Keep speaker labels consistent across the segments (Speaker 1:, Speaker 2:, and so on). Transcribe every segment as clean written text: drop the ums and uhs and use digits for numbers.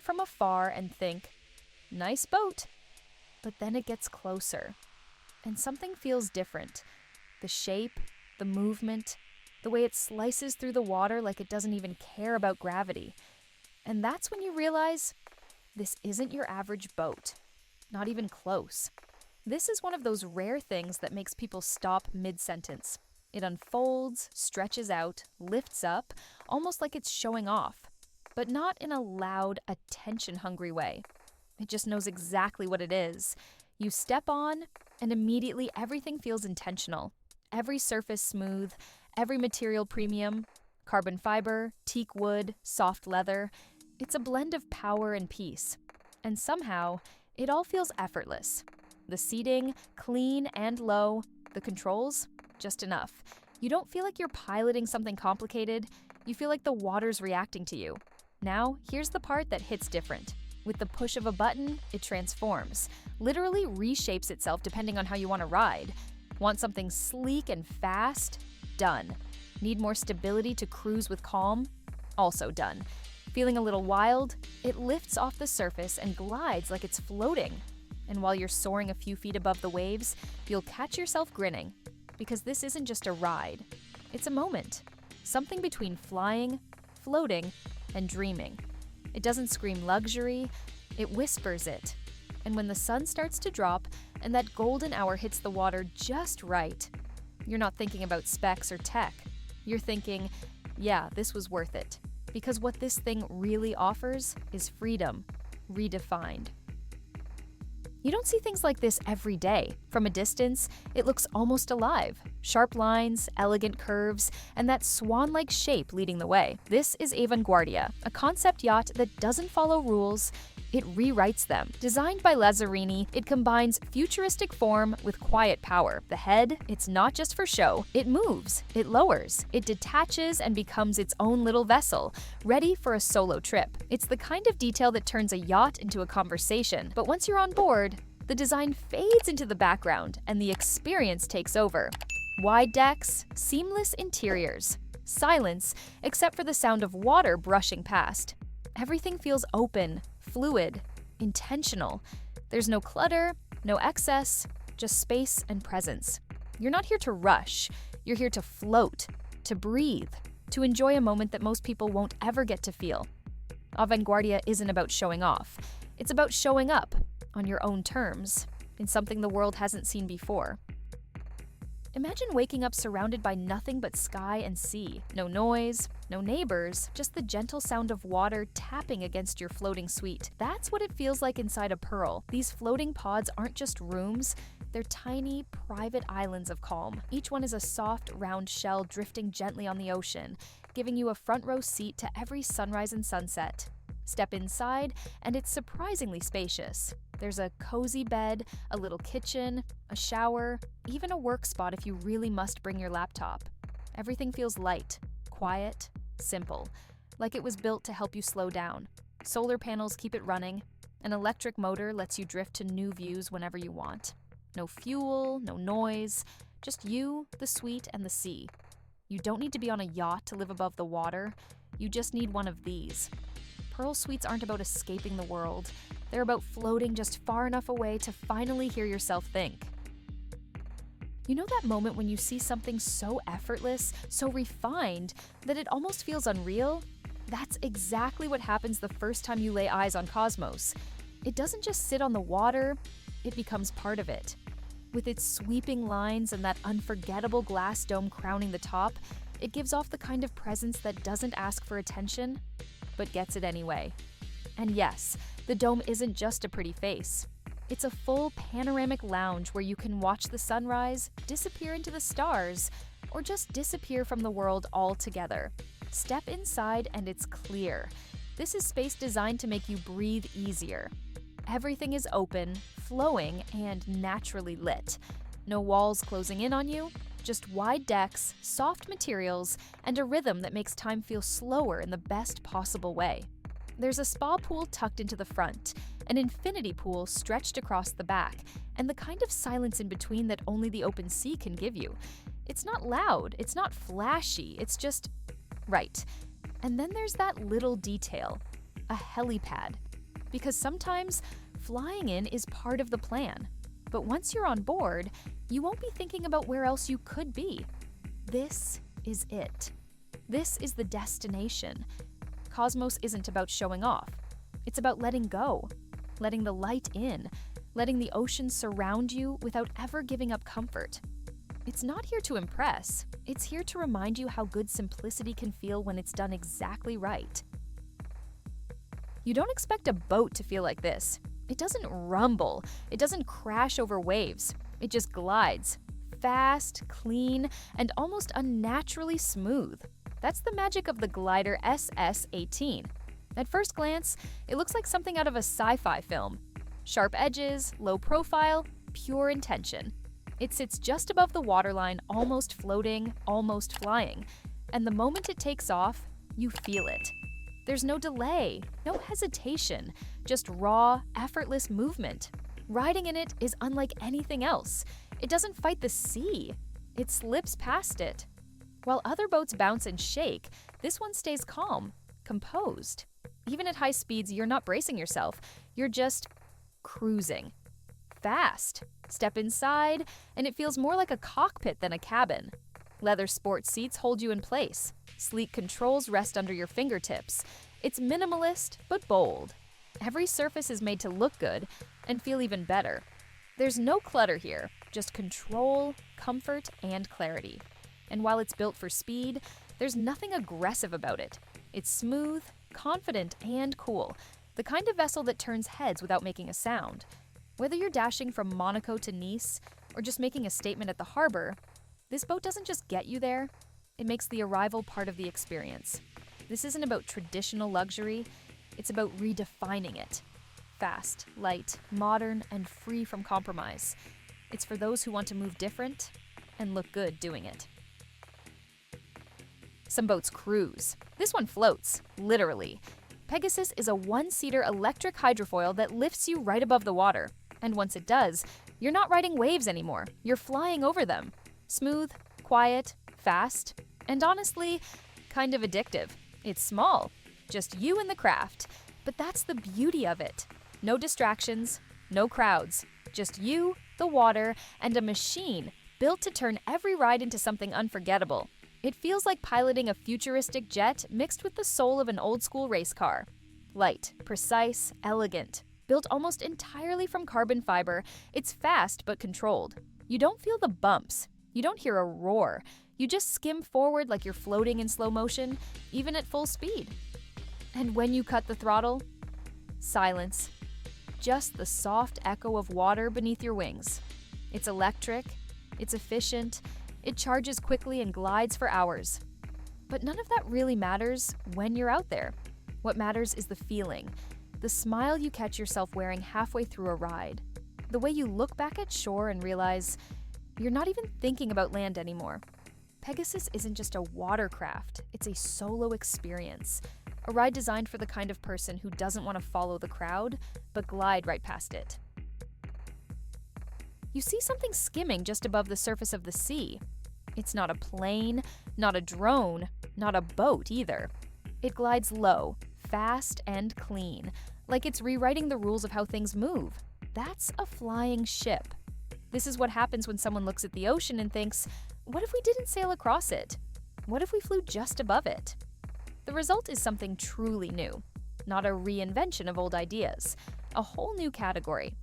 Speaker 1: from afar and think, nice boat. But then it gets closer, and something feels different. The shape, the movement, the way it slices through the water like it doesn't even care about gravity. And that's when you realize this isn't your average boat. Not even close. This is one of those rare things that makes people stop mid-sentence. It unfolds, stretches out, lifts up, almost like it's showing off. But not in a loud, attention-hungry way. It just knows exactly what it is. You step on, and immediately everything feels intentional. Every surface smooth, every material premium, carbon fiber, teak wood, soft leather. It's a blend of power and peace. And somehow, it all feels effortless. The seating, clean and low. The controls, just enough. You don't feel like you're piloting something complicated. You feel like the water's reacting to you. Now, here's the part that hits different. With the push of a button, it transforms. Literally reshapes itself depending on how you want to ride. Want something sleek and fast? Done. Need more stability to cruise with calm? Also done. Feeling a little wild? It lifts off the surface and glides like it's floating. And while you're soaring a few feet above the waves, you'll catch yourself grinning. Because this isn't just a ride. It's a moment. Something between flying, floating, and dreaming. It doesn't scream luxury, it whispers it. And when the sun starts to drop and that golden hour hits the water just right, you're not thinking about specs or tech. You're thinking, yeah, this was worth it. Because what this thing really offers is freedom, redefined. You don't see things like this every day. From a distance, it looks almost alive. Sharp lines, elegant curves, and that swan-like shape leading the way. This is AVANGUARDIA, a concept yacht that doesn't follow rules, it rewrites them. Designed by Lazzarini, it combines futuristic form with quiet power. The head, it's not just for show. It moves, it lowers, it detaches and becomes its own little vessel, ready for a solo trip. It's the kind of detail that turns a yacht into a conversation. But once you're on board, the design fades into the background and the experience takes over. Wide decks, seamless interiors, silence except for the sound of water brushing past. Everything feels open, fluid, intentional. There's no clutter, no excess, just space and presence. You're not here to rush. You're here to float, to breathe, to enjoy a moment that most people won't ever get to feel. AVANGUARDIA isn't about showing off. It's about showing up on your own terms, in something the world hasn't seen before. Imagine waking up surrounded by nothing but sky and sea. No noise, no neighbors, just the gentle sound of water tapping against your floating suite. That's what it feels like inside a Pearl. These floating pods aren't just rooms, they're tiny, private islands of calm. Each one is a soft, round shell drifting gently on the ocean, giving you a front row seat to every sunrise and sunset. Step inside, and it's surprisingly spacious. There's a cozy bed, a little kitchen, a shower, even a work spot if you really must bring your laptop. Everything feels light, quiet, simple, like it was built to help you slow down. Solar panels keep it running. An electric motor lets you drift to new views whenever you want. No fuel, no noise, just you, the suite, and the sea. You don't need to be on a yacht to live above the water. You just need one of these. Pearl suites aren't about escaping the world. They're about floating just far enough away to finally hear yourself think. You know that moment when you see something so effortless, so refined, that it almost feels unreal? That's exactly what happens the first time you lay eyes on Cosmos. It doesn't just sit on the water, it becomes part of it. With its sweeping lines and that unforgettable glass dome crowning the top, it gives off the kind of presence that doesn't ask for attention, but gets it anyway. And yes, the dome isn't just a pretty face. It's a full panoramic lounge where you can watch the sunrise, disappear into the stars, or just disappear from the world altogether. Step inside and it's clear. This is space designed to make you breathe easier. Everything is open, flowing, and naturally lit. No walls closing in on you, just wide decks, soft materials, and a rhythm that makes time feel slower in the best possible way. There's a spa pool tucked into the front, an infinity pool stretched across the back, and the kind of silence in between that only the open sea can give you. It's not loud, it's not flashy, it's just right. And then there's that little detail, a helipad. because sometimes flying in is part of the plan. But once you're on board, you won't be thinking about where else you could be. This is it. This is the destination. Cosmos isn't about showing off. It's about letting go, letting the light in, letting the ocean surround you without ever giving up comfort. It's not here to impress. It's here to remind you how good simplicity can feel when it's done exactly right. You don't expect a boat to feel like this. It doesn't rumble. It doesn't crash over waves. It just glides. Fast, clean, and almost unnaturally smooth. That's the magic of the glider SS-18. At first glance, it looks like something out of a sci-fi film. Sharp edges, low profile, pure intention. It sits just above the waterline, almost floating, almost flying. And the moment it takes off, you feel it. There's no delay, no hesitation, just raw, effortless movement. Riding in it is unlike anything else. It doesn't fight the sea. It slips past it. While other boats bounce and shake, this one stays calm, composed. Even at high speeds, you're not bracing yourself. You're just cruising. Fast. Step inside, and it feels more like a cockpit than a cabin. Leather sports seats hold you in place. Sleek controls rest under your fingertips. It's minimalist, but bold. Every surface is made to look good and feel even better. There's no clutter here, just control, comfort, and clarity. And while it's built for speed, there's nothing aggressive about it. It's smooth, confident, and cool, the kind of vessel that turns heads without making a sound. Whether you're dashing from Monaco to Nice or just making a statement at the harbor, this boat doesn't just get you there, it makes the arrival part of the experience. This isn't about traditional luxury, it's about redefining it. Fast, light, modern, and free from compromise. It's for those who want to move different and look good doing it. Some boats cruise. This one floats, literally. PEGASUS is a one-seater electric hydrofoil that lifts you right above the water. And once it does, you're not riding waves anymore. You're flying over them. Smooth, quiet, fast, and honestly, kind of addictive. It's small, just you and the craft. But that's the beauty of it. No distractions, no crowds, just you, the water, and a machine built to turn every ride into something unforgettable. It feels like piloting a futuristic jet mixed with the soul of an old-school race car. Light, precise, elegant. Built almost entirely from carbon fiber, it's fast but controlled. You don't feel the bumps. You don't hear a roar. You just skim forward like you're floating in slow motion, even at full speed. And when you cut the throttle, silence. Just the soft echo of water beneath your wings. It's electric, it's efficient, it charges quickly and glides for hours. But none of that really matters when you're out there. What matters is the feeling, the smile you catch yourself wearing halfway through a ride, the way you look back at shore and realize you're not even thinking about land anymore. PEGASUS isn't just a watercraft, it's a solo experience. A ride designed for the kind of person who doesn't want to follow the crowd, but glide right past it. You see something skimming just above the surface of the sea. It's not a plane, not a drone, not a boat either. It glides low, fast, and clean, like it's rewriting the rules of how things move. That's a flying ship. This is what happens when someone looks at the ocean and thinks, what if we didn't sail across it? What if we flew just above it? The result is something truly new, not a reinvention of old ideas, a whole new category.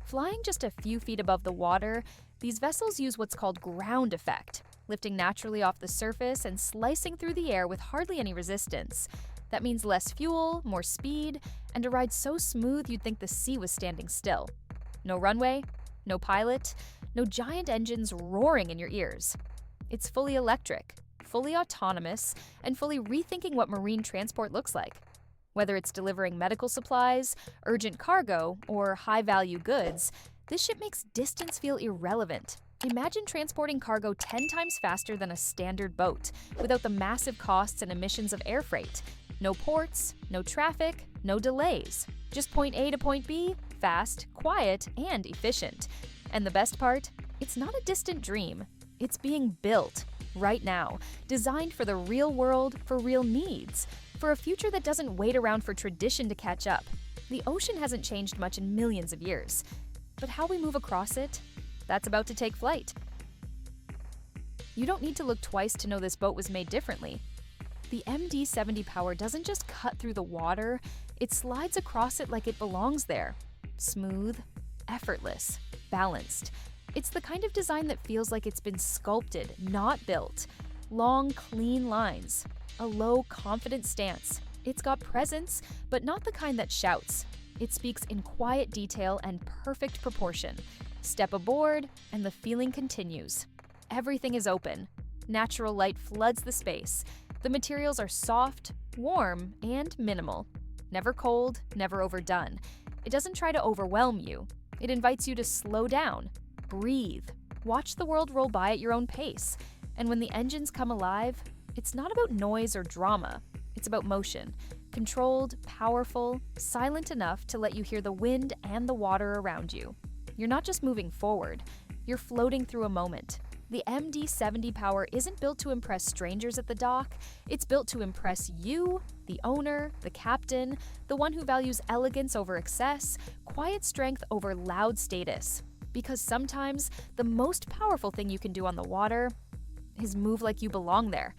Speaker 1: Flying just a few feet above the water, these vessels use what's called ground effect, lifting naturally off the surface and slicing through the air with hardly any resistance. That means less fuel, more speed, and a ride so smooth you'd think the sea was standing still. No runway, no pilot, no giant engines roaring in your ears. It's fully electric, fully autonomous, and fully rethinking what marine transport looks like. Whether it's delivering medical supplies, urgent cargo, or high-value goods, this ship makes distance feel irrelevant. Imagine transporting cargo 10 times faster than a standard boat, without the massive costs and emissions of air freight. No ports, no traffic, no delays. Just point A to point B, fast, quiet, and efficient. And the best part? It's not a distant dream. It's being built right now, designed for the real world, for real needs, for a future that doesn't wait around for tradition to catch up. The ocean hasn't changed much in millions of years, but how we move across it, that's about to take flight. You don't need to look twice to know this boat was made differently. The MD-70 Power doesn't just cut through the water, it slides across it like it belongs there. Smooth, effortless, balanced. It's the kind of design that feels like it's been sculpted, not built. Long, clean lines, a low, confident stance. It's got presence, but not the kind that shouts. It speaks in quiet detail and perfect proportion. Step aboard, and the feeling continues. Everything is open. Natural light floods the space. The materials are soft, warm, and minimal. Never cold, never overdone. It doesn't try to overwhelm you. It invites you to slow down, breathe, watch the world roll by at your own pace. And when the engines come alive, it's not about noise or drama. It's about motion. Controlled, powerful, silent enough to let you hear the wind and the water around you. You're not just moving forward, you're floating through a moment. The MD-70 Power isn't built to impress strangers at the dock, it's built to impress you, the owner, the captain, the one who values elegance over excess, quiet strength over loud status. Because sometimes, the most powerful thing you can do on the water is move like you belong there.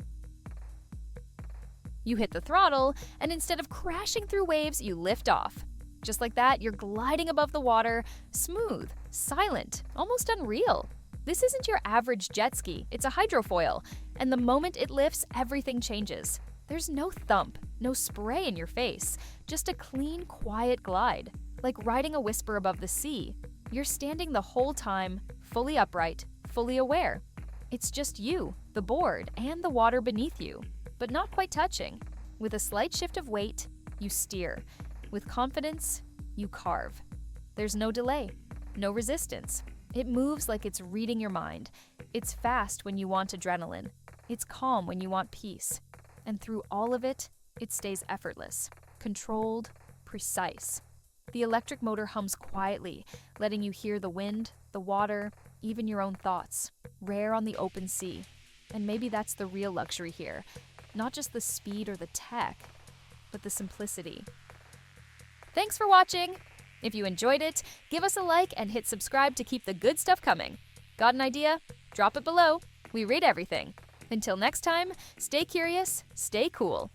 Speaker 1: You hit the throttle, and instead of crashing through waves, you lift off. Just like that, you're gliding above the water, smooth, silent, almost unreal. This isn't your average jet ski, it's a hydrofoil, and the moment it lifts, everything changes. There's no thump, no spray in your face, just a clean, quiet glide. Like riding a whisper above the sea. You're standing the whole time, fully upright, fully aware. It's just you, the board, and the water beneath you, but not quite touching. With a slight shift of weight, you steer. With confidence, you carve. There's no delay, no resistance. It moves like it's reading your mind. It's fast when you want adrenaline. It's calm when you want peace. And through all of it, it stays effortless, controlled, precise. The electric motor hums quietly, letting you hear the wind, the water, even your own thoughts. Rare on the open sea. And maybe that's the real luxury here. Not just the speed or the tech, but the simplicity. Thanks for watching! If you enjoyed it, give us a like and hit subscribe to keep the good stuff coming. Got an idea? Drop it below. We read everything. Until next time, stay curious, stay cool.